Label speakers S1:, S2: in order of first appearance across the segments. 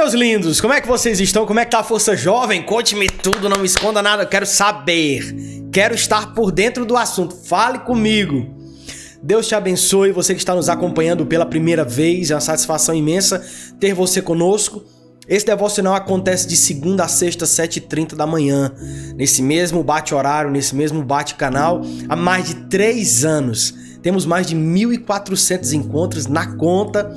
S1: meus lindos, como é que vocês estão? Como é que tá a força jovem? Conte-me tudo, não me esconda nada, eu quero saber. Quero estar por dentro do assunto, fale comigo. Deus te abençoe, você que está nos acompanhando pela primeira vez, é uma satisfação imensa ter você conosco. Esse devocional acontece de segunda a sexta, 7h30 da manhã, nesse mesmo bate-horário, nesse mesmo bate-canal, há mais de 3 anos. Temos mais de 1.400 encontros na conta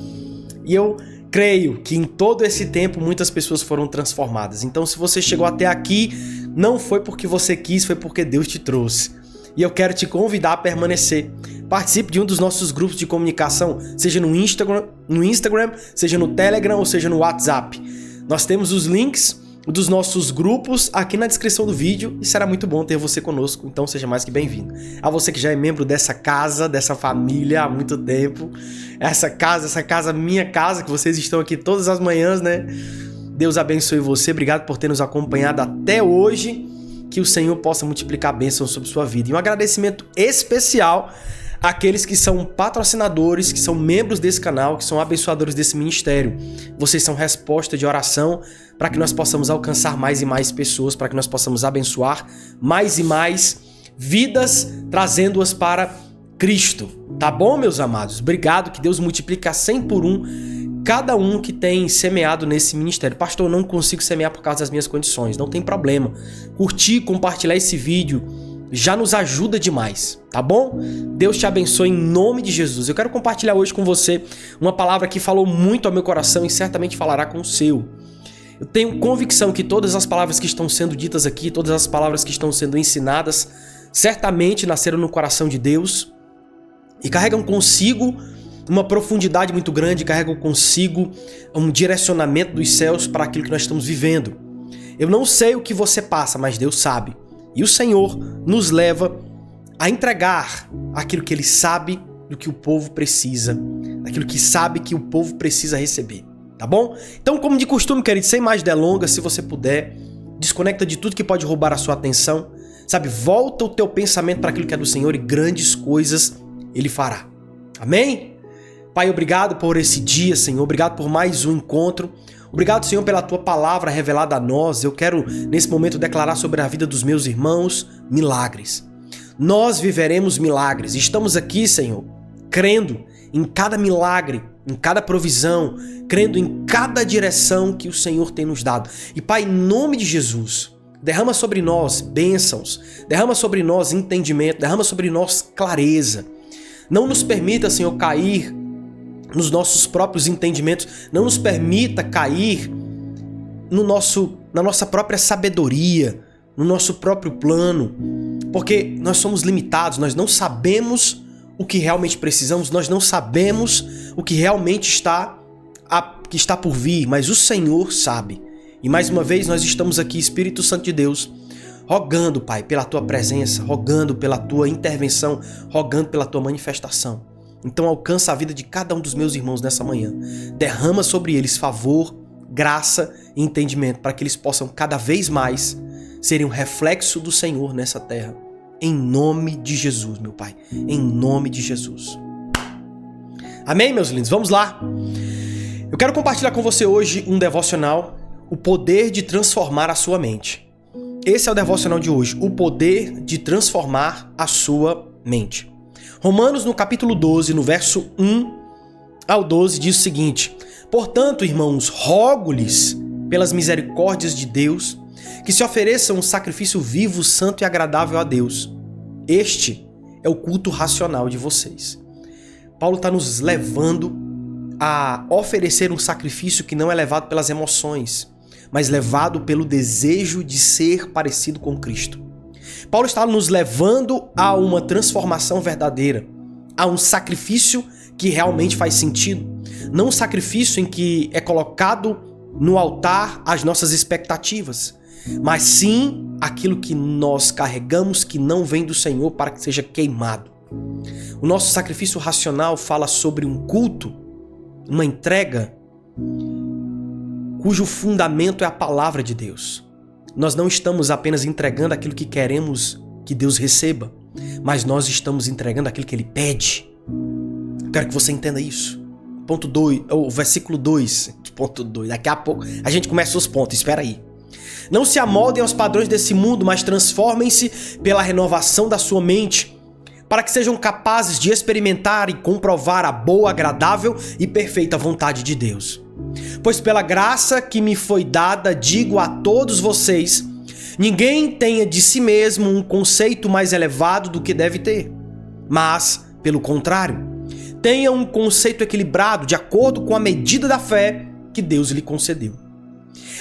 S1: e eu creio que em todo esse tempo muitas pessoas foram transformadas. Então, se você chegou até aqui, não foi porque você quis, foi porque Deus te trouxe. E eu quero te convidar a permanecer. Participe de um dos nossos grupos de comunicação, seja no Instagram, seja no Telegram ou seja no WhatsApp. Nós temos os links dos nossos grupos aqui na descrição do vídeo e será muito bom ter você conosco, então seja mais que bem-vindo. A você que já é membro dessa casa, dessa família há muito tempo, essa casa, minha casa, que vocês estão aqui todas as manhãs, né? Deus abençoe você, obrigado por ter nos acompanhado até hoje, que o Senhor possa multiplicar bênçãos sobre sua vida. E um agradecimento especial àqueles que são patrocinadores, que são membros desse canal, que são abençoadores desse ministério. Vocês são resposta de oração para que nós possamos alcançar mais e mais pessoas, para que nós possamos abençoar mais e mais vidas, trazendo-as para Cristo. Tá bom, meus amados? Obrigado, que Deus multiplique a 100 por 1 cada um que tem semeado nesse ministério. Pastor, eu não consigo semear por causa das minhas condições. Não tem problema. Curtir, compartilhar esse vídeo já nos ajuda demais, tá bom? Deus te abençoe em nome de Jesus. Eu quero compartilhar hoje com você uma palavra que falou muito ao meu coração e certamente falará com o seu. Eu tenho convicção que todas as palavras que estão sendo ditas aqui, todas as palavras que estão sendo ensinadas, certamente nasceram no coração de Deus e carregam consigo uma profundidade muito grande, carregam consigo um direcionamento dos céus para aquilo que nós estamos vivendo. Eu não sei o que você passa, mas Deus sabe. E o Senhor nos leva a entregar aquilo que Ele sabe do que o povo precisa, aquilo que sabe que o povo precisa receber, tá bom? Então, como de costume, querido, sem mais delongas, se você puder, desconecta de tudo que pode roubar a sua atenção, sabe? Volta o teu pensamento para aquilo que é do Senhor e grandes coisas Ele fará. Amém? Pai, obrigado por esse dia, Senhor, obrigado por mais um encontro. Obrigado, Senhor, pela Tua palavra revelada a nós. Eu quero, nesse momento, declarar sobre a vida dos meus irmãos milagres. Nós viveremos milagres. Estamos aqui, Senhor, crendo em cada milagre, em cada provisão, crendo em cada direção que o Senhor tem nos dado. E, Pai, em nome de Jesus, derrama sobre nós bênçãos, derrama sobre nós entendimento, derrama sobre nós clareza. Não nos permita, Senhor, cair nos nossos próprios entendimentos, não nos permita cair na nossa própria sabedoria, no nosso próprio plano, porque nós somos limitados, nós não sabemos o que realmente precisamos, nós não sabemos o que realmente está por vir, mas o Senhor sabe. E mais uma vez nós estamos aqui, Espírito Santo de Deus, rogando, Pai, pela Tua presença, rogando pela Tua intervenção, rogando pela Tua manifestação. Então alcança a vida de cada um dos meus irmãos nessa manhã. Derrama sobre eles favor, graça e entendimento para que eles possam cada vez mais serem um reflexo do Senhor nessa terra. Em nome de Jesus, meu Pai. Em nome de Jesus. Amém, meus lindos? Vamos lá. Eu quero compartilhar com você hoje um devocional, o poder de transformar a sua mente. Esse é o devocional de hoje, o poder de transformar a sua mente. Romanos, no capítulo 12, no verso 1 ao 12, diz o seguinte: portanto, irmãos, rogo-lhes, pelas misericórdias de Deus, que se ofereçam um sacrifício vivo, santo e agradável a Deus. Este é o culto racional de vocês. Paulo está nos levando a oferecer um sacrifício que não é levado pelas emoções, mas levado pelo desejo de ser parecido com Cristo. Paulo está nos levando a uma transformação verdadeira, a um sacrifício que realmente faz sentido. Não um sacrifício em que é colocado no altar as nossas expectativas, mas sim aquilo que nós carregamos que não vem do Senhor para que seja queimado. O nosso sacrifício racional fala sobre um culto, uma entrega, cujo fundamento é a palavra de Deus. Nós não estamos apenas entregando aquilo que queremos que Deus receba, mas nós estamos entregando aquilo que Ele pede. Quero que você entenda isso. Ponto 2, o versículo 2, Ponto 2. Daqui a pouco a gente começa os pontos, espera aí. Não se amoldem aos padrões desse mundo, mas transformem-se pela renovação da sua mente, para que sejam capazes de experimentar e comprovar a boa, agradável e perfeita vontade de Deus. Pois pela graça que me foi dada, digo a todos vocês, ninguém tenha de si mesmo um conceito mais elevado do que deve ter, mas, pelo contrário, tenha um conceito equilibrado de acordo com a medida da fé que Deus lhe concedeu.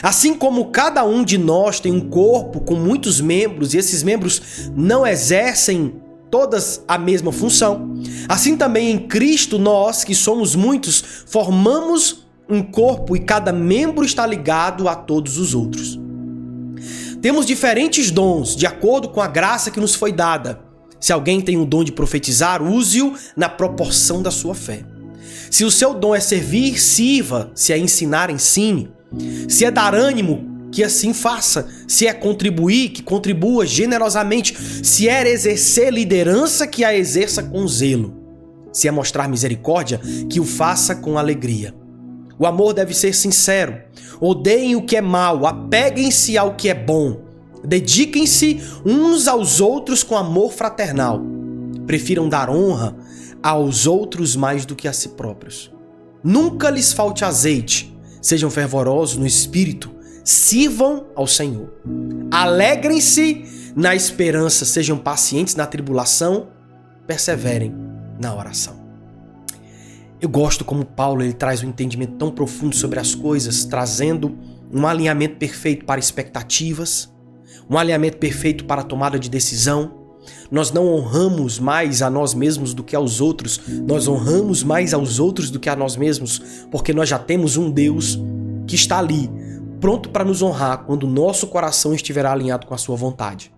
S1: Assim como cada um de nós tem um corpo com muitos membros e esses membros não exercem todas a mesma função, assim também em Cristo nós, que somos muitos, formamos um corpo e cada membro está ligado a todos os outros. Temos diferentes dons de acordo com a graça que nos foi dada. Se alguém tem o dom de profetizar, use-o na proporção da sua fé. Se o seu dom é servir, sirva. Se é ensinar, ensine. Se é dar ânimo, que assim faça. Se é contribuir, que contribua generosamente. Se é exercer liderança, que a exerça com zelo. Se é mostrar misericórdia, que o faça com alegria. O amor deve ser sincero. Odeiem o que é mal, apeguem-se ao que é bom. Dediquem-se uns aos outros com amor fraternal. Prefiram dar honra aos outros mais do que a si próprios. Nunca lhes falte azeite. Sejam fervorosos no espírito. Sirvam ao Senhor. Alegrem-se na esperança. Sejam pacientes na tribulação. Perseverem na oração. Eu gosto como Paulo ele traz um entendimento tão profundo sobre as coisas, trazendo um alinhamento perfeito para expectativas, um alinhamento perfeito para a tomada de decisão. Nós não honramos mais a nós mesmos do que aos outros, nós honramos mais aos outros do que a nós mesmos, porque nós já temos um Deus que está ali, pronto para nos honrar quando o nosso coração estiver alinhado com a sua vontade.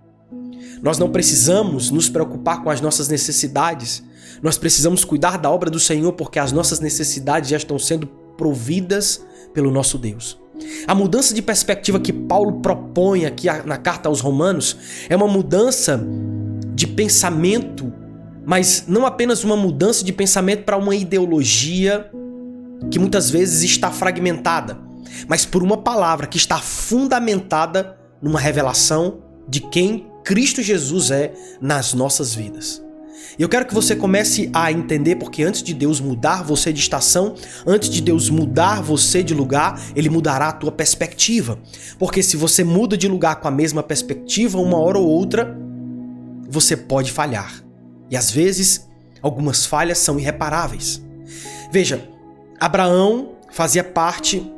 S1: Nós não precisamos nos preocupar com as nossas necessidades, nós precisamos cuidar da obra do Senhor porque as nossas necessidades já estão sendo providas pelo nosso Deus. A mudança de perspectiva que Paulo propõe aqui na carta aos Romanos é uma mudança de pensamento, mas não apenas uma mudança de pensamento para uma ideologia que muitas vezes está fragmentada, mas por uma palavra que está fundamentada numa revelação de quem Cristo Jesus é nas nossas vidas. E eu quero que você comece a entender, porque antes de Deus mudar você de estação, antes de Deus mudar você de lugar, Ele mudará a tua perspectiva. Porque se você muda de lugar com a mesma perspectiva, uma hora ou outra, você pode falhar. E às vezes, algumas falhas são irreparáveis. Veja, Abraão fazia parte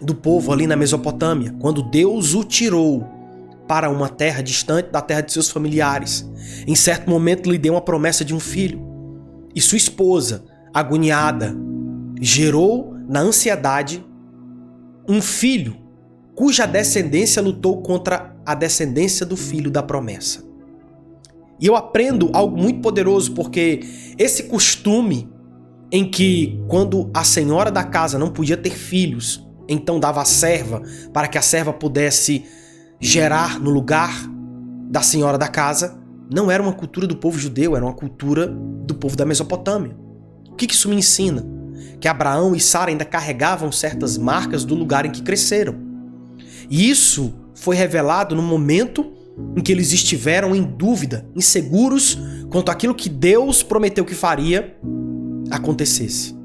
S1: do povo ali na Mesopotâmia, quando Deus o tirou para uma terra distante da terra de seus familiares. Em certo momento lhe deu uma promessa de um filho. E sua esposa, agoniada, gerou na ansiedade um filho cuja descendência lutou contra a descendência do filho da promessa. E eu aprendo algo muito poderoso, porque esse costume em que quando a senhora da casa não podia ter filhos, então dava a serva para que a serva pudesse gerar no lugar da senhora da casa, não era uma cultura do povo judeu, era uma cultura do povo da Mesopotâmia. O que isso me ensina? Que Abraão e Sara ainda carregavam certas marcas do lugar em que cresceram. E isso foi revelado no momento em que eles estiveram em dúvida, inseguros quanto àquilo que Deus prometeu que faria acontecesse.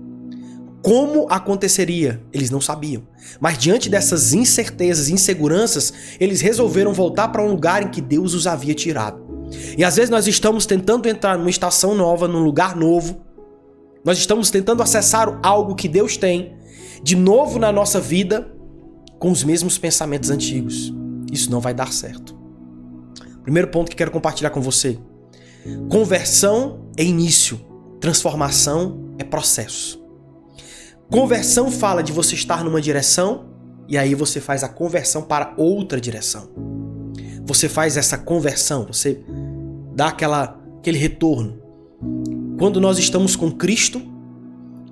S1: Como aconteceria? Eles não sabiam. Mas diante dessas incertezas e inseguranças, eles resolveram voltar para um lugar em que Deus os havia tirado. E às vezes nós estamos tentando entrar numa estação nova, num lugar novo. Nós estamos tentando acessar algo que Deus tem de novo na nossa vida com os mesmos pensamentos antigos. Isso não vai dar certo. Primeiro ponto que quero compartilhar com você. Conversão é início. Transformação é processo. Conversão fala de você estar numa direção e aí você faz a conversão para outra direção. Você faz essa conversão, você dá aquele retorno. Quando nós estamos com Cristo,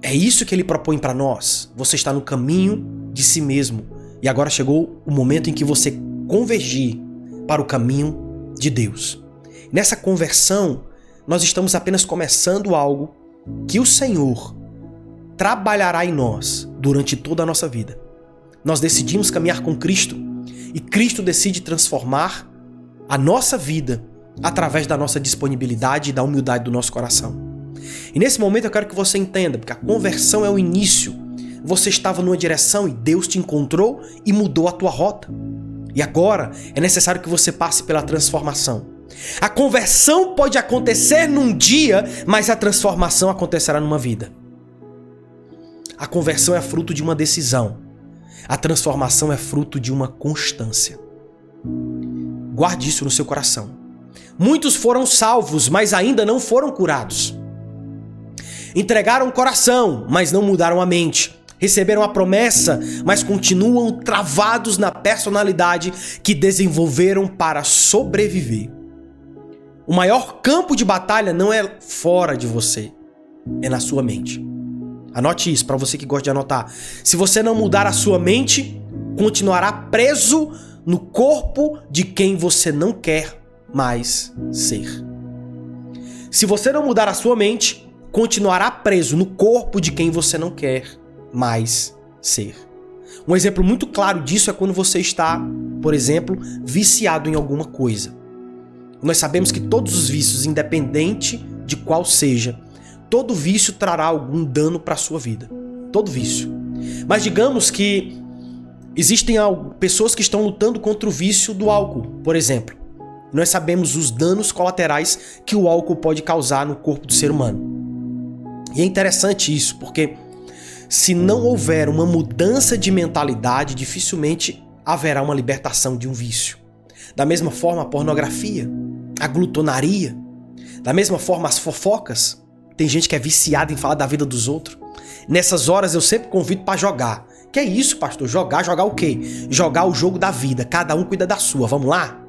S1: é isso que Ele propõe para nós. Você está no caminho de si mesmo e agora chegou o momento em que você convergir para o caminho de Deus. Nessa conversão, nós estamos apenas começando algo que o Senhor trabalhará em nós durante toda a nossa vida. Nós decidimos caminhar com Cristo e Cristo decide transformar a nossa vida através da nossa disponibilidade e da humildade do nosso coração. E nesse momento eu quero que você entenda, porque a conversão é o início. Você estava numa direção e Deus te encontrou e mudou a tua rota. E agora é necessário que você passe pela transformação. A conversão pode acontecer num dia, mas a transformação acontecerá numa vida. A conversão é fruto de uma decisão. A transformação é fruto de uma constância. Guarde isso no seu coração. Muitos foram salvos, mas ainda não foram curados. Entregaram o coração, mas não mudaram a mente. Receberam a promessa, mas continuam travados na personalidade que desenvolveram para sobreviver. O maior campo de batalha não é fora de você, é na sua mente. Anote isso para você que gosta de anotar. Se você não mudar a sua mente, continuará preso no corpo de quem você não quer mais ser. Se você não mudar a sua mente, continuará preso no corpo de quem você não quer mais ser. Um exemplo muito claro disso é quando você está, por exemplo, viciado em alguma coisa. Nós sabemos que todos os vícios, independente de qual seja, todo vício trará algum dano para a sua vida. Todo vício. Mas digamos que existem pessoas que estão lutando contra o vício do álcool, por exemplo. Nós sabemos os danos colaterais que o álcool pode causar no corpo do ser humano. E é interessante isso, porque se não houver uma mudança de mentalidade, dificilmente haverá uma libertação de um vício. Da mesma forma, a pornografia, a glutonaria, da mesma forma, as fofocas. Tem gente que é viciada em falar da vida dos outros. Nessas horas eu sempre convido para jogar. Que é isso, pastor? Jogar o quê? Jogar o jogo da vida. Cada um cuida da sua. Vamos lá?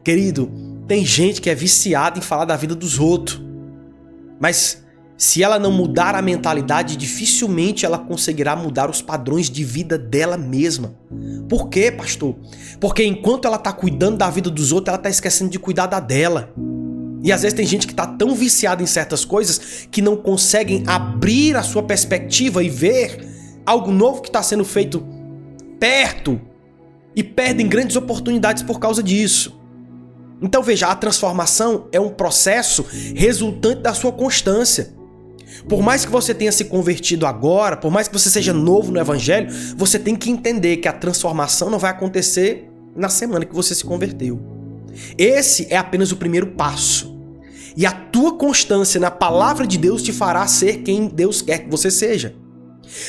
S1: Querido, tem gente que é viciada em falar da vida dos outros. Mas se ela não mudar a mentalidade, dificilmente ela conseguirá mudar os padrões de vida dela mesma. Por quê, pastor? Porque enquanto ela está cuidando da vida dos outros, ela está esquecendo de cuidar da dela. E às vezes tem gente que está tão viciada em certas coisas que não conseguem abrir a sua perspectiva e ver algo novo que está sendo feito perto e perdem grandes oportunidades por causa disso. Então veja, a transformação é um processo resultante da sua constância. Por mais que você tenha se convertido agora, por mais que você seja novo no evangelho, você tem que entender que a transformação não vai acontecer na semana que você se converteu. Esse é apenas o primeiro passo. E a tua constância na palavra de Deus te fará ser quem Deus quer que você seja.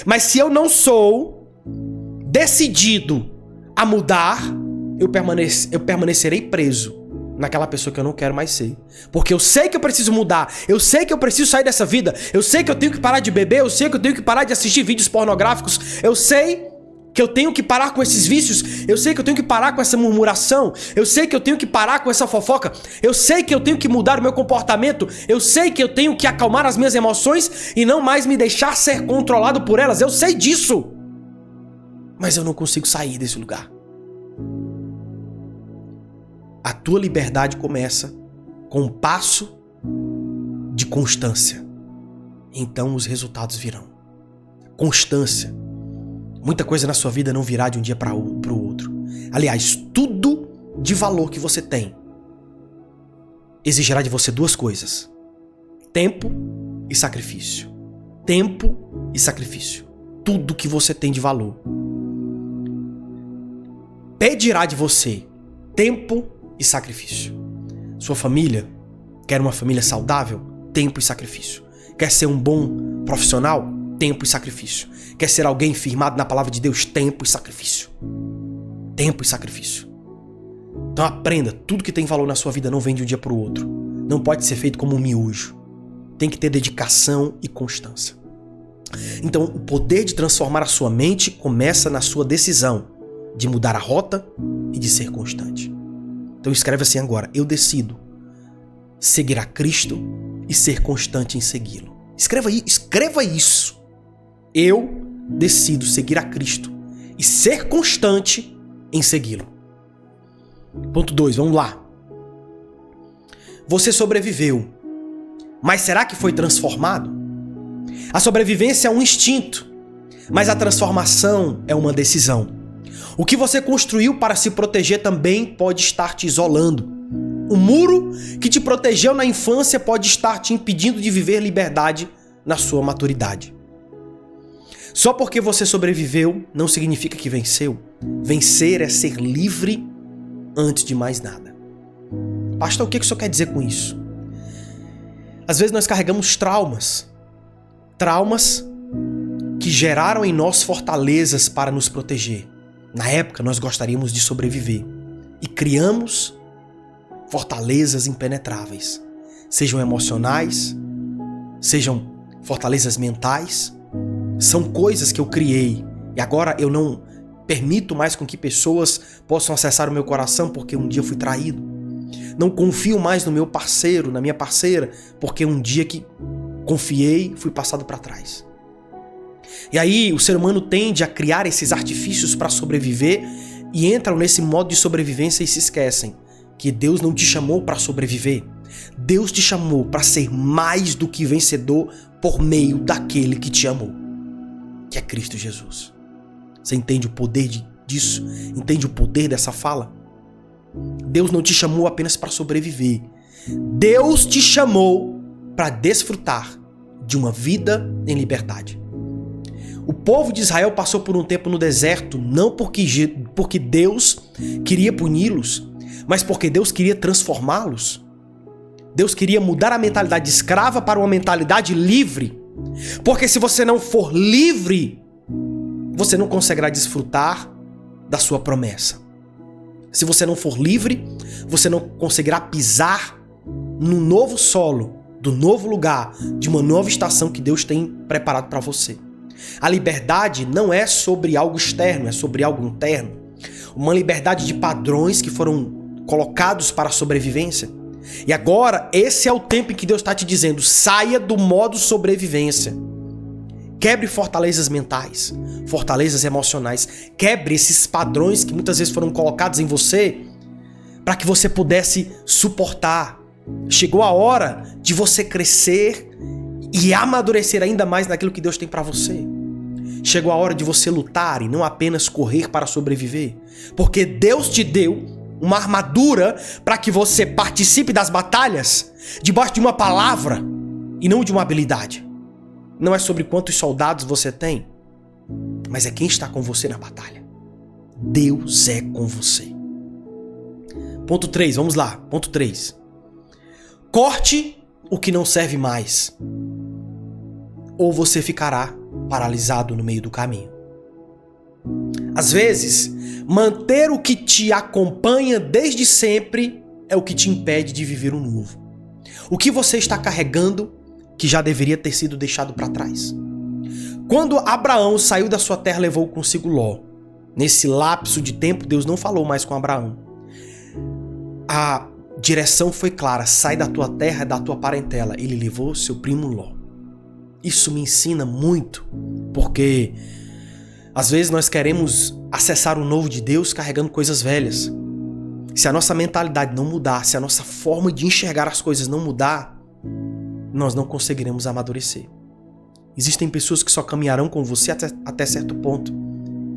S1: Mas se eu não sou decidido a mudar, eu permanecerei preso naquela pessoa que eu não quero mais ser. Porque eu sei que eu preciso mudar, eu sei que eu preciso sair dessa vida, eu sei que eu tenho que parar de beber, eu sei que eu tenho que parar de assistir vídeos pornográficos, eu sei que eu tenho que parar com esses vícios, eu sei que eu tenho que parar com essa murmuração, eu sei que eu tenho que parar com essa fofoca, eu sei que eu tenho que mudar o meu comportamento, eu sei que eu tenho que acalmar as minhas emoções e não mais me deixar ser controlado por elas, eu sei disso. Mas eu não consigo sair desse lugar. A tua liberdade começa com um passo de constância. Então os resultados virão. Constância. Muita coisa na sua vida não virá de um dia para o outro. Aliás, tudo de valor que você tem exigirá de você duas coisas: tempo e sacrifício. Tempo e sacrifício. Tudo que você tem de valor pedirá de você tempo e sacrifício. Sua família quer uma família saudável? Tempo e sacrifício. Quer ser um bom profissional? Tempo e sacrifício. Quer ser alguém firmado na palavra de Deus? Tempo e sacrifício. Tempo e sacrifício. Então aprenda, tudo que tem valor na sua vida não vem de um dia para o outro. Não pode ser feito como um miojo. Tem que ter dedicação e constância. Então o poder de transformar a sua mente começa na sua decisão de mudar a rota e de ser constante. Então escreve assim agora: eu decido seguir a Cristo e ser constante em segui-lo. Escreva isso. Eu decido seguir a Cristo e ser constante em segui-lo. Ponto 2, vamos lá. Você sobreviveu, mas será que foi transformado? A sobrevivência é um instinto, mas a transformação é uma decisão. O que você construiu para se proteger também pode estar te isolando. O muro que te protegeu na infância pode estar te impedindo de viver liberdade na sua maturidade. Só porque você sobreviveu não significa que venceu. Vencer é ser livre antes de mais nada. Pastor, o que o senhor quer dizer com isso? Às vezes nós carregamos traumas. Traumas que geraram em nós fortalezas para nos proteger. Na época nós gostaríamos de sobreviver. E criamos fortalezas impenetráveis. Sejam emocionais, sejam fortalezas mentais. São coisas que eu criei e agora eu não permito mais com que pessoas possam acessar o meu coração porque um dia eu fui traído. Não confio mais no meu parceiro, na minha parceira, porque um dia que confiei, fui passado para trás. E aí o ser humano tende a criar esses artifícios para sobreviver e entram nesse modo de sobrevivência e se esquecem que Deus não te chamou para sobreviver. Deus te chamou para ser mais do que vencedor por meio daquele que te amou, que é Cristo Jesus. Você entende o poder disso? Entende o poder dessa fala? Deus não te chamou apenas para sobreviver. Deus te chamou para desfrutar de uma vida em liberdade. O povo de Israel passou por um tempo no deserto, não porque Deus queria puni-los, mas porque Deus queria transformá-los. Deus queria mudar a mentalidade escrava para uma mentalidade livre. Porque se você não for livre, você não conseguirá desfrutar da sua promessa. Se você não for livre, você não conseguirá pisar no novo solo, do novo lugar, de uma nova estação que Deus tem preparado para você. A liberdade não é sobre algo externo, é sobre algo interno. Uma liberdade de padrões que foram colocados para a sobrevivência. E agora, esse é o tempo em que Deus está te dizendo, saia do modo sobrevivência. Quebre fortalezas mentais, fortalezas emocionais. Quebre esses padrões que muitas vezes foram colocados em você para que você pudesse suportar. Chegou a hora de você crescer e amadurecer ainda mais naquilo que Deus tem para você. Chegou a hora de você lutar e não apenas correr para sobreviver. Porque Deus te deu uma armadura para que você participe das batalhas debaixo de uma palavra e não de uma habilidade. Não é sobre quantos soldados você tem, mas é quem está com você na batalha. Deus é com você. Ponto 3, vamos lá. Ponto 3. Corte o que não serve mais, ou você ficará paralisado no meio do caminho. Às vezes, manter o que te acompanha desde sempre é o que te impede de viver o novo. O que você está carregando que já deveria ter sido deixado para trás. Quando Abraão saiu da sua terra, levou consigo Ló. Nesse lapso de tempo, Deus não falou mais com Abraão. A direção foi clara, sai da tua terra, da tua parentela. Ele levou seu primo Ló. Isso me ensina muito, porque às vezes nós queremos acessar o novo de Deus carregando coisas velhas. Se a nossa mentalidade não mudar, se a nossa forma de enxergar as coisas não mudar, nós não conseguiremos amadurecer. Existem pessoas que só caminharão com você até certo ponto.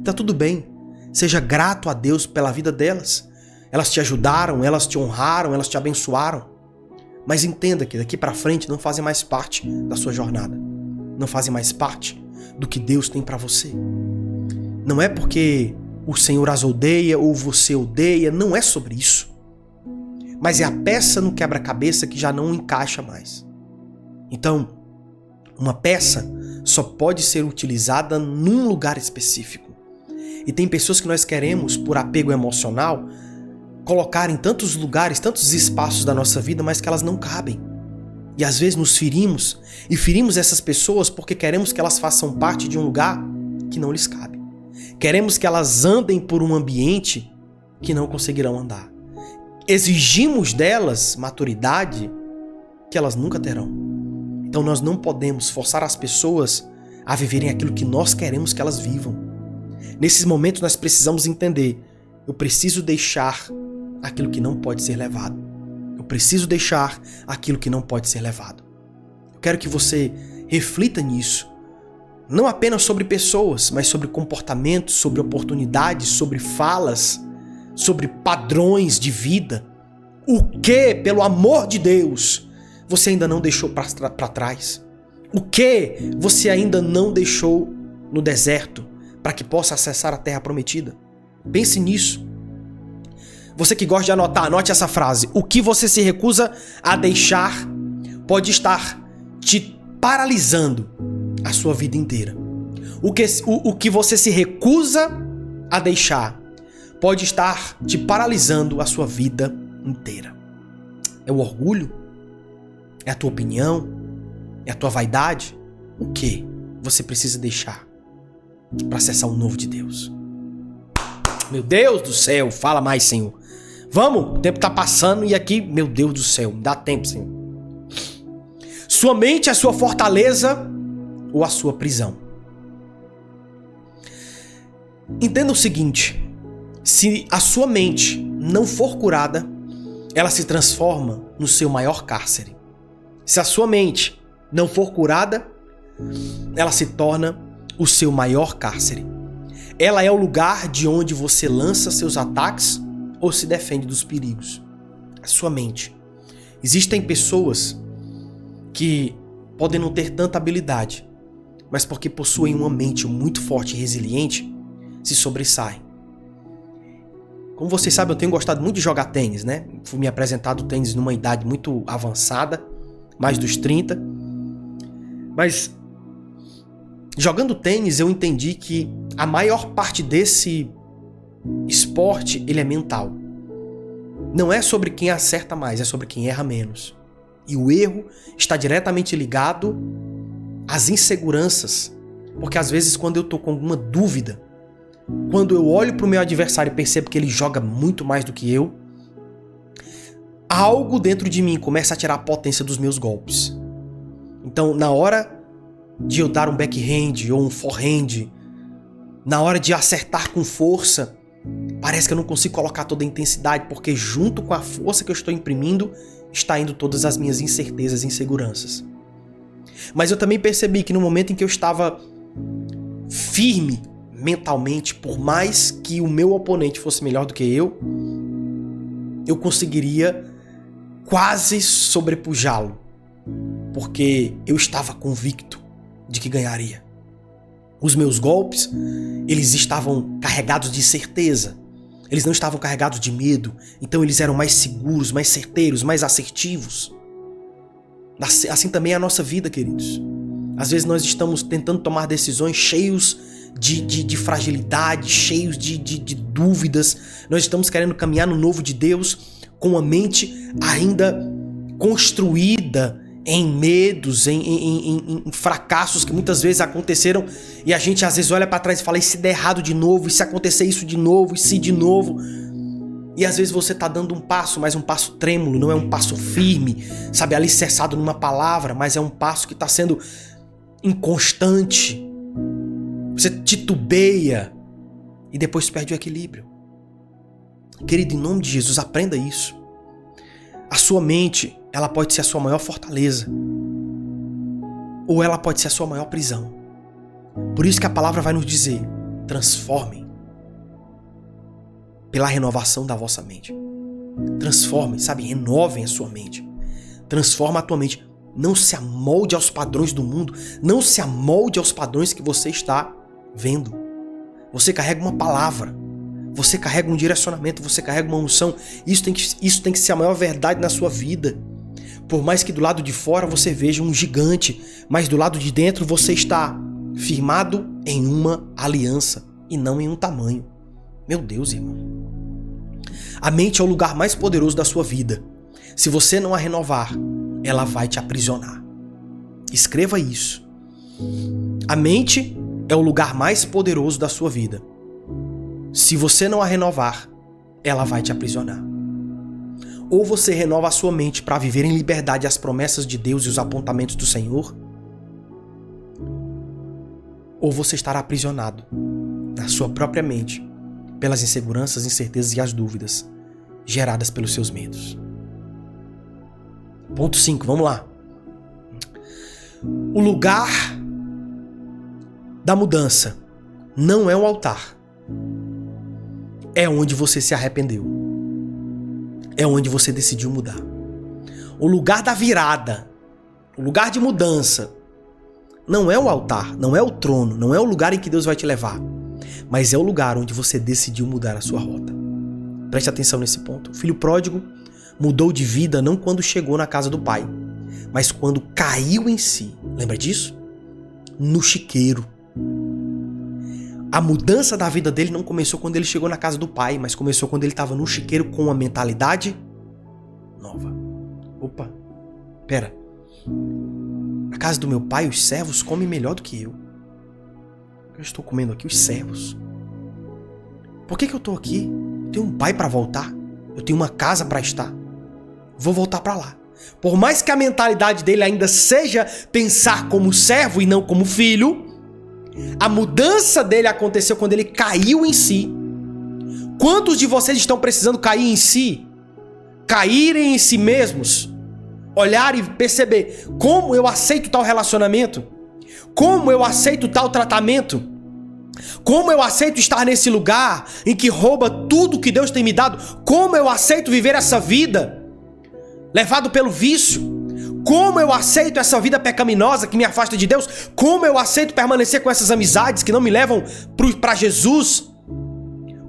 S1: Tá tudo bem. Seja grato a Deus pela vida delas. Elas te ajudaram, elas te honraram, elas te abençoaram. Mas entenda que daqui para frente não fazem mais parte da sua jornada. Não fazem mais parte do que Deus tem para você. Não é porque o Senhor as odeia ou você odeia, não é sobre isso. Mas é a peça no quebra-cabeça que já não encaixa mais. Então, uma peça só pode ser utilizada num lugar específico. E tem pessoas que nós queremos, por apego emocional, colocar em tantos lugares, tantos espaços da nossa vida, mas que elas não cabem. E às vezes nos ferimos, e ferimos essas pessoas porque queremos que elas façam parte de um lugar que não lhes cabe. Queremos que elas andem por um ambiente que não conseguirão andar. Exigimos delas maturidade que elas nunca terão. Então nós não podemos forçar as pessoas a viverem aquilo que nós queremos que elas vivam. Nesses momentos nós precisamos entender, eu preciso deixar aquilo que não pode ser levado. Eu preciso deixar aquilo que não pode ser levado. Eu quero que você Reflita nisso. Não apenas sobre pessoas, mas sobre comportamentos, sobre oportunidades, sobre falas, sobre padrões de vida. O que, pelo amor de Deus, você ainda não deixou para trás? O que você ainda não deixou no deserto para que possa acessar a terra prometida? Pense nisso. Você que gosta de anotar, anote essa frase. O que você se recusa a deixar pode estar te paralisando a sua vida inteira. O que você se recusa a deixar pode estar te paralisando a sua vida inteira. É o orgulho? É a tua opinião? É a tua vaidade? O que você precisa deixar para acessar o novo de Deus? Meu Deus do céu, fala mais, Senhor. Vamos, o tempo tá passando e aqui, meu Deus do céu, dá tempo, Senhor. Sua mente é a sua fortaleza ou a sua prisão? Entenda o seguinte, se a sua mente não for curada, ela se transforma no seu maior cárcere. Se a sua mente não for curada, ela se torna o seu maior cárcere. Ela é o lugar de onde você lança seus ataques ou se defende dos perigos. A sua mente. Existem pessoas que podem não ter tanta habilidade, mas porque possuem uma mente muito forte e resiliente, se sobressaem. Como vocês sabem, eu tenho gostado muito de jogar tênis, né? Fui me apresentado tênis numa idade muito avançada, mais dos 30. Mas jogando tênis eu entendi que a maior parte desse esporte, ele é mental. Não é sobre quem acerta mais, é sobre quem erra menos. E o erro está diretamente ligado às inseguranças. Porque às vezes quando eu tô com alguma dúvida, quando eu olho pro meu adversário e percebo que ele joga muito mais do que eu, algo dentro de mim começa a tirar a potência dos meus golpes. Então, na hora de eu dar um backhand ou um forehand, na hora de acertar com força, parece que eu não consigo colocar toda a intensidade, porque junto com a força que eu estou imprimindo, está indo todas as minhas incertezas e inseguranças. Mas eu também percebi que no momento em que eu estava firme mentalmente, por mais que o meu oponente fosse melhor do que eu conseguiria quase sobrepujá-lo, porque eu estava convicto de que ganharia. Os meus golpes, eles estavam carregados de certeza. Eles não estavam carregados de medo. Então eles eram mais seguros, mais certeiros, mais assertivos. Assim também é a nossa vida, queridos. Às vezes nós estamos tentando tomar decisões cheios de fragilidade, cheios de dúvidas. Nós estamos querendo caminhar no novo de Deus com a mente ainda construída em medos, em fracassos que muitas vezes aconteceram, e a gente às vezes olha para trás e fala: e se der errado de novo, e se acontecer isso de novo, e se de novo? E às vezes você tá dando um passo, mas um passo trêmulo, não é um passo firme, sabe, alicerçado numa palavra, mas é um passo que tá sendo inconstante. Você titubeia e depois perde o equilíbrio. Querido, em nome de Jesus, aprenda isso. A sua mente, ela pode ser a sua maior fortaleza, ou ela pode ser a sua maior prisão. Por isso que a palavra vai nos dizer: transformem pela renovação da vossa mente. Transformem, sabe? Renovem a sua mente. Transforma a tua mente. Não se amolde aos padrões do mundo. Não se amolde aos padrões que você está vendo. Você carrega uma palavra. Você carrega um direcionamento. Você carrega uma unção. Isso tem que ser a maior verdade na sua vida. Por mais que do lado de fora você veja um gigante, mas do lado de dentro você está firmado em uma aliança e não em um tamanho. Meu Deus, irmão. A mente é o lugar mais poderoso da sua vida. Se você não a renovar, ela vai te aprisionar. Escreva isso. A mente é o lugar mais poderoso da sua vida. Se você não a renovar, ela vai te aprisionar. Ou você renova a sua mente para viver em liberdade as promessas de Deus e os apontamentos do Senhor, ou você estará aprisionado na sua própria mente pelas inseguranças, incertezas e as dúvidas geradas pelos seus medos. Ponto 5, vamos lá. O lugar da mudança não é o altar. É onde você se arrependeu. É onde você decidiu mudar. O lugar da virada, o lugar de mudança, não é o altar, não é o trono, não é o lugar em que Deus vai te levar, mas é o lugar onde você decidiu mudar a sua rota. Preste atenção nesse ponto. O filho pródigo mudou de vida não quando chegou na casa do pai, mas quando caiu em si. Lembra disso? No chiqueiro. A mudança da vida dele não começou quando ele chegou na casa do pai, mas começou quando ele estava no chiqueiro com uma mentalidade nova. Opa, pera. Na casa do meu pai, os servos comem melhor do que eu. O que eu estou comendo aqui? Os servos. Por que eu estou aqui? Eu tenho um pai para voltar. Eu tenho uma casa para estar. Vou voltar para lá. Por mais que a mentalidade dele ainda seja pensar como servo e não como filho, a mudança dele aconteceu quando ele caiu em si. Quantos de vocês estão precisando cair em si? Caírem em si mesmos? Olhar e perceber como eu aceito tal relacionamento? Como eu aceito tal tratamento? Como eu aceito estar nesse lugar em que rouba tudo que Deus tem me dado? Como eu aceito viver essa vida levado pelo vício? Como eu aceito essa vida pecaminosa que me afasta de Deus? Como eu aceito permanecer com essas amizades que não me levam para Jesus?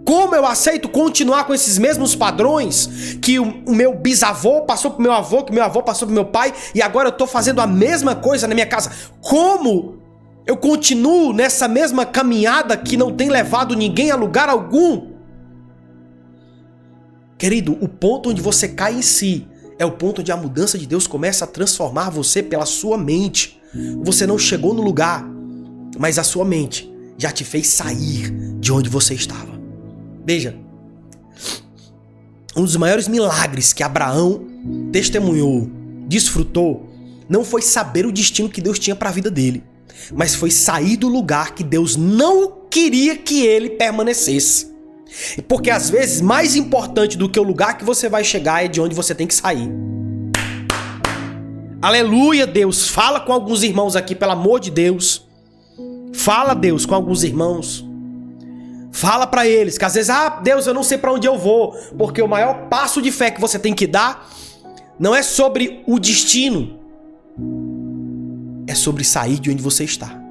S1: Como eu aceito continuar com esses mesmos padrões que o meu bisavô passou pro meu avô, que meu avô passou pro meu pai, e agora eu tô fazendo a mesma coisa na minha casa? Como eu continuo nessa mesma caminhada que não tem levado ninguém a lugar algum? Querido, o ponto onde você cai em si é o ponto onde a mudança de Deus começa a transformar você pela sua mente. Você não chegou no lugar, mas a sua mente já te fez sair de onde você estava. Veja, um dos maiores milagres que Abraão testemunhou, desfrutou, não foi saber o destino que Deus tinha para a vida dele, mas foi sair do lugar que Deus não queria que ele permanecesse. Porque às vezes mais importante do que o lugar que você vai chegar é de onde você tem que sair. Aleluia, Deus. Fala com alguns irmãos aqui, pelo amor de Deus. Fala, Deus, com alguns irmãos. Fala pra eles que às vezes, Deus, eu não sei pra onde eu vou. Porque o maior passo de fé que você tem que dar não é sobre o destino, é sobre sair de onde você está.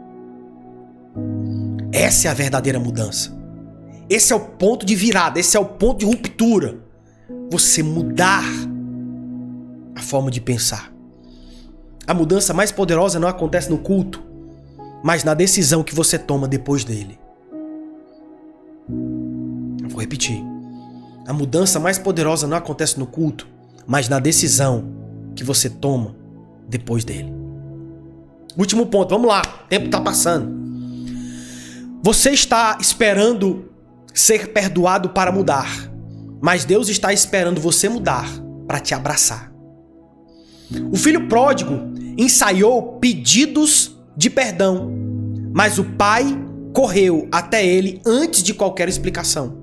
S1: Essa é a verdadeira mudança. Esse é o ponto de virada, esse é o ponto de ruptura. Você mudar a forma de pensar. A mudança mais poderosa não acontece no culto, mas na decisão que você toma depois dele. Eu vou repetir. A mudança mais poderosa não acontece no culto, mas na decisão que você toma depois dele. Último ponto, vamos lá. O tempo está passando. Você está esperando ser perdoado para mudar, mas Deus está esperando você mudar para te abraçar. O filho pródigo ensaiou pedidos de perdão, mas o pai correu até ele antes de qualquer explicação.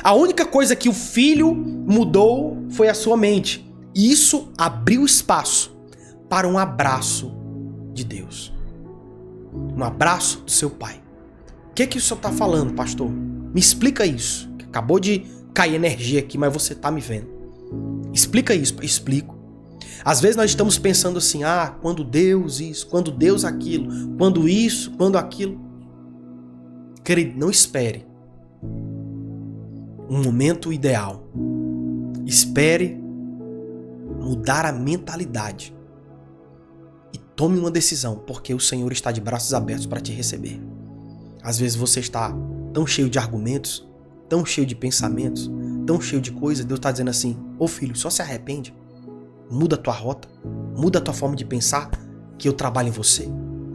S1: A única coisa que o filho mudou foi a sua mente. E isso abriu espaço para um abraço de Deus. Um abraço do seu pai. O que o senhor está falando, pastor? Me explica isso. Acabou de cair energia aqui, mas você está me vendo. Explica isso. Explico. Às vezes nós estamos pensando assim, quando Deus isso, quando Deus aquilo, quando isso, quando aquilo. Querido, não espere um momento ideal. Espere mudar a mentalidade e tome uma decisão, porque o Senhor está de braços abertos para te receber. Às vezes você está tão cheio de argumentos, tão cheio de pensamentos, tão cheio de coisas, Deus está dizendo assim, filho, só se arrepende, muda a tua rota, muda a tua forma de pensar, que eu trabalho em você.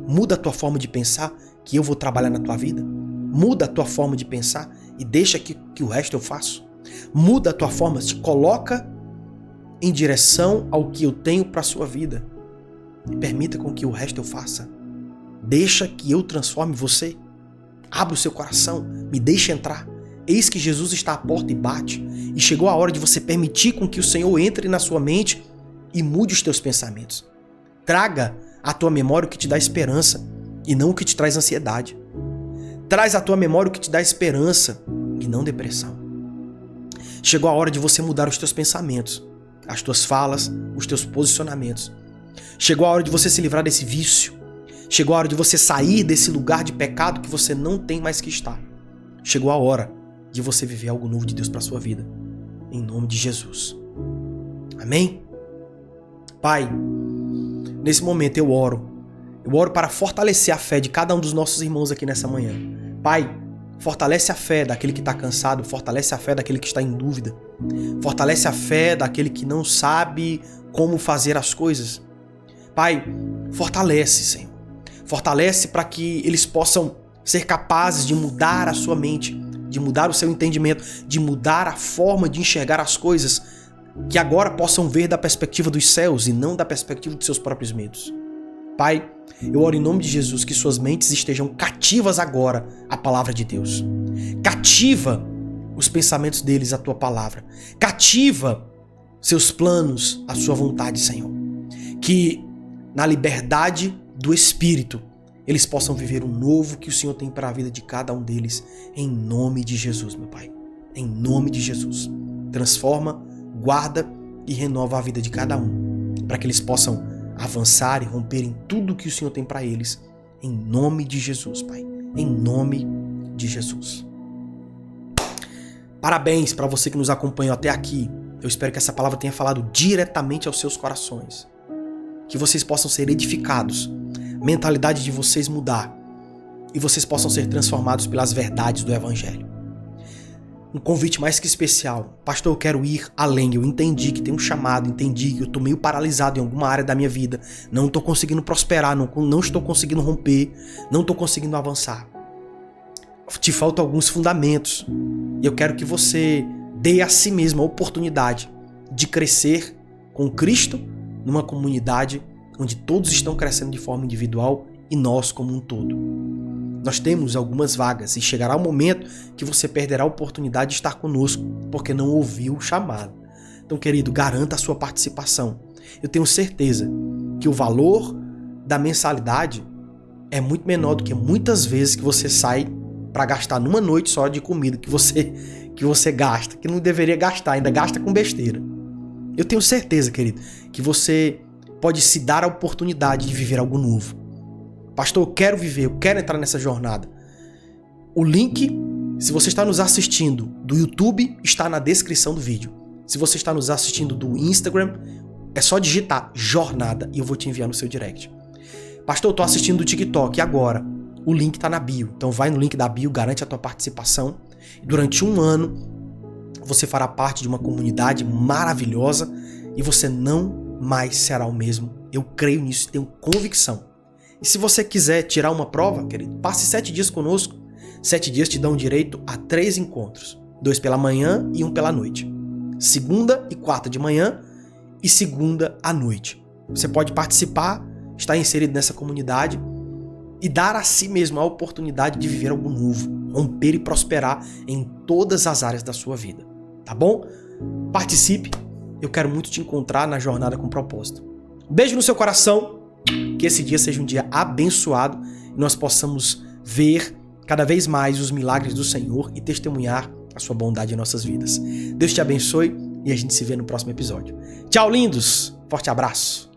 S1: Muda a tua forma de pensar, que eu vou trabalhar na tua vida. Muda a tua forma de pensar e deixa que o resto eu faço. Muda a tua forma, te coloca em direção ao que eu tenho para a sua vida. E permita com que o resto eu faça. Deixa que eu transforme você. Abra o seu coração, me deixe entrar. Eis que Jesus está à porta e bate. E chegou a hora de você permitir com que o Senhor entre na sua mente e mude os teus pensamentos. Traga à tua memória o que te dá esperança e não o que te traz ansiedade. Traz à tua memória o que te dá esperança e não depressão. Chegou a hora de você mudar os teus pensamentos, as tuas falas, os teus posicionamentos. Chegou a hora de você se livrar desse vício. Chegou a hora de você sair desse lugar de pecado que você não tem mais que estar. Chegou a hora de você viver algo novo de Deus para sua vida. Em nome de Jesus. Amém? Pai, nesse momento eu oro. Eu oro para fortalecer a fé de cada um dos nossos irmãos aqui nessa manhã. Pai, fortalece a fé daquele que está cansado, fortalece a fé daquele que está em dúvida, fortalece a fé daquele que não sabe como fazer as coisas. Pai, fortalece, Senhor. Fortalece para que eles possam ser capazes de mudar a sua mente, de mudar o seu entendimento, de mudar a forma de enxergar as coisas, que agora possam ver da perspectiva dos céus e não da perspectiva de seus próprios medos. Pai, eu oro em nome de Jesus que suas mentes estejam cativas agora à palavra de Deus. Cativa os pensamentos deles à tua palavra. Cativa seus planos à sua vontade, Senhor. Que na liberdade do Espírito eles possam viver o novo que o Senhor tem para a vida de cada um deles. Em nome de Jesus, meu Pai. Em nome de Jesus. Transforma, guarda e renova a vida de cada um, para que eles possam avançar e romper em tudo que o Senhor tem para eles. Em nome de Jesus, Pai. Em nome de Jesus. Parabéns para você que nos acompanhou até aqui. Eu espero que essa palavra tenha falado diretamente aos seus corações. Que vocês possam ser edificados, a mentalidade de vocês mudar e vocês possam ser transformados pelas verdades do Evangelho. Um convite mais que especial. Pastor, eu quero ir além. Eu entendi que tem um chamado, entendi que eu estou meio paralisado em alguma área da minha vida. Não estou conseguindo prosperar, não estou conseguindo romper, não estou conseguindo avançar. Te faltam alguns fundamentos. E eu quero que você dê a si mesmo a oportunidade de crescer com Cristo numa comunidade onde todos estão crescendo de forma individual e nós como um todo. Nós temos algumas vagas e chegará o momento que você perderá a oportunidade de estar conosco porque não ouviu o chamado. Então, querido, garanta a sua participação. Eu tenho certeza que o valor da mensalidade é muito menor do que muitas vezes que você sai para gastar numa noite só de comida que você gasta, que não deveria gastar, ainda gasta com besteira. Eu tenho certeza, querido, que você pode se dar a oportunidade de viver algo novo. Pastor, eu quero viver, eu quero entrar nessa jornada. O link, se você está nos assistindo do YouTube, está na descrição do vídeo. Se você está nos assistindo do Instagram, é só digitar jornada e eu vou te enviar no seu direct. Pastor, eu estou assistindo do TikTok agora. O link está na bio. Então vai no link da bio, garante a tua participação. E durante 1 ano, você fará parte de uma comunidade maravilhosa e você não mais será o mesmo. Eu creio nisso, tenho convicção. E se você quiser tirar uma prova, querido, passe 7 dias conosco. 7 dias te dão direito a 3 encontros. 2 pela manhã e 1 pela noite. Segunda e quarta de manhã e segunda à noite. Você pode participar, estar inserido nessa comunidade e dar a si mesmo a oportunidade de viver algo novo, romper e prosperar em todas as áreas da sua vida. Tá bom? Participe. Eu quero muito te encontrar na jornada com propósito. Beijo no seu coração. Que esse dia seja um dia abençoado e nós possamos ver cada vez mais os milagres do Senhor e testemunhar a sua bondade em nossas vidas. Deus te abençoe e a gente se vê no próximo episódio. Tchau, lindos! Forte abraço!